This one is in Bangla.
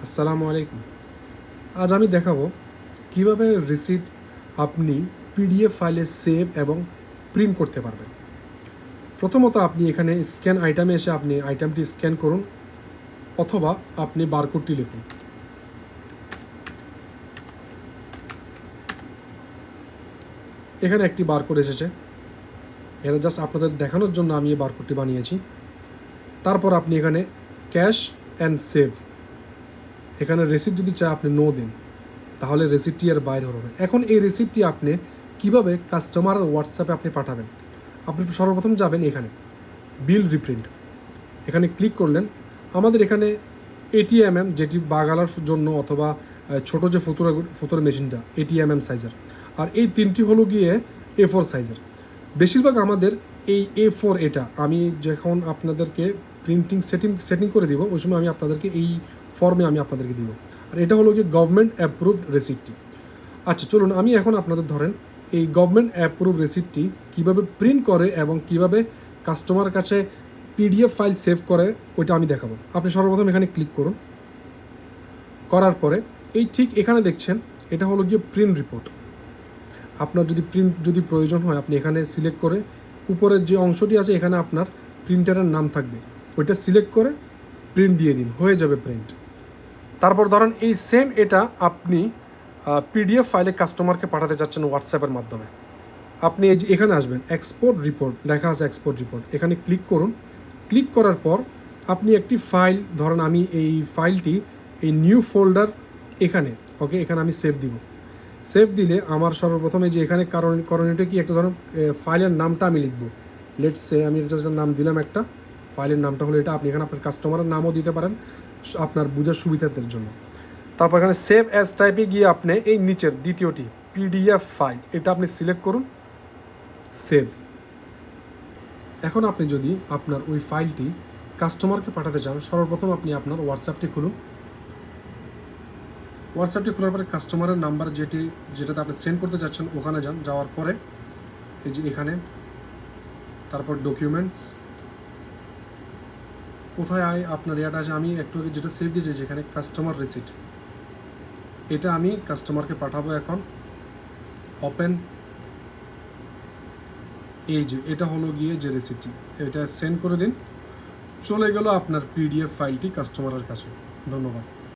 আসসালামু আলাইকুম। আজ আমি দেখাবো কিভাবে রিসিট আপনি পিডিএফ ফাইলে সেভ এবং প্রিন্ট করতে পারবেন। প্রথমত আপনি এখানে স্ক্যান আইটেমে এসে আপনি আইটেমটি স্ক্যান করুন অথবা আপনি বারকোডটি লিখুন। এখানে একটি বারকোড এসেছে, এটা জাস্ট আপনাদের দেখানোর জন্য আমি এই বারকোডটি বানিয়েছি। তারপর আপনি এখানে ক্যাশ অ্যান্ড সেভ, এখানে রিসিট যদি চায় আপনি নো দিন, তাহলে রিসিপ্টটি আর বাইরে হবে। এখন এই রিসিপ্টটি আপনি কিভাবে কাস্টমার হোয়াটসঅ্যাপে আপনি পাঠাবেন। আপনি সর্বপ্রথম যাবেন এখানে বিল রিপ্রিন্ট, এখানে ক্লিক করলেন। আমাদের এখানে এটিএমএম, যেটি বাগালার জন্য অথবা ছোট যে ফুতুর মেশিনটা এটিএমএম সাইজের, আর এই তিনটি হলো গিয়ে A4 সাইজের। বেশিরভাগ আমাদের এই A4, এটা আমি যখন আপনাদেরকে প্রিন্টিং সেটিং করে দিব ওই সময় আমি আপনাদেরকে এই ফর্মে আমি আপনাদেরকে দিব। আর এটা হলো গিয়ে গভর্নমেন্ট অ্যাপ্রুভড রেসিপ্টটি। আচ্ছা চলুন, আমি এখন আপনাদের ধরেন এই গভর্নমেন্ট অ্যাপ্রুভ রেসিপ্টটি কীভাবে প্রিন্ট করে এবং কিভাবে কাস্টমার কাছে পিডিএফ ফাইল সেভ করে ওইটা আমি দেখাবো। আপনি সর্বপ্রথম এখানে ক্লিক করুন, করার পরে এই ঠিক এখানে দেখছেন এটা হলো গিয়ে প্রিন্ট রিপোর্ট। আপনার যদি প্রয়োজন হয় আপনি এখানে সিলেক্ট করে উপরের যে অংশটি আছে এখানে আপনার প্রিন্টারের নাম থাকবে, ওইটা সিলেক্ট করে প্রিন্ট দিয়ে দিন, হয়ে যাবে প্রিন্ট। তারপর ধরেন এই সেম এটা আপনি পিডিএফ ফাইলে কাস্টমারকে পাঠাতে চাচ্ছেন হোয়াটসঅ্যাপের মাধ্যমে। আপনি এই যে এখানে আসবেন, এক্সপোর্ট রিপোর্ট লেখা আছে, এক্সপোর্ট রিপোর্ট, এখানে ক্লিক করুন। ক্লিক করার পর আপনি একটি ফাইল, ধরেন আমি এই ফাইলটি এই নিউ ফোল্ডার এখানে, ওকে, এখানে আমি সেভ দিব। সেভ দিলে আমার সর্বপ্রথমে যে এখানে করণীয়টা কি, একটা ধরুন ফাইলের নামটা আমি লিখবো। লেটস সে আমি জাস্ট নাম দিলাম একটা, ফাইলের নামটা হলো এটা। আপনি এখানে আপনার কাস্টমারের নামও দিতে পারেন আপনার বোঝার সুবিধাদের জন্য। তারপর এখানে সেভ অ্যাজ টাইপে গিয়ে আপনি এই নিচের দ্বিতীয়টি পিডিএফ ফাইল, এটা আপনি সিলেক্ট করুন, সেভ। এখন আপনি যদি আপনার ওই ফাইলটি কাস্টমারকে পাঠাতে চান, সর্বপ্রথম আপনি আপনার হোয়াটসঅ্যাপটি খুলুন। হোয়াটসঅ্যাপটি খোলার পরে কাস্টমারের নাম্বার যেটাতে আপনি সেন্ড করতে চাচ্ছেন ওখানে যান। যাওয়ার পরে এই যে এখানে, তারপর ডকুমেন্টস, কোথায় আপনার এটা আছে, আমি একটু আগে যেটা সেভ দিয়েছি যেখানে কাস্টমার রিসিট, এটা আমি কাস্টমারকে পাঠাবো। এখন ওপেন, এই যে এটা হলো গিয়ে যে রিসিটটি, এটা সেন্ড করে দিন, চলে গেল আপনার পিডিএফ ফাইলটি কাস্টমারের কাছে। ধন্যবাদ।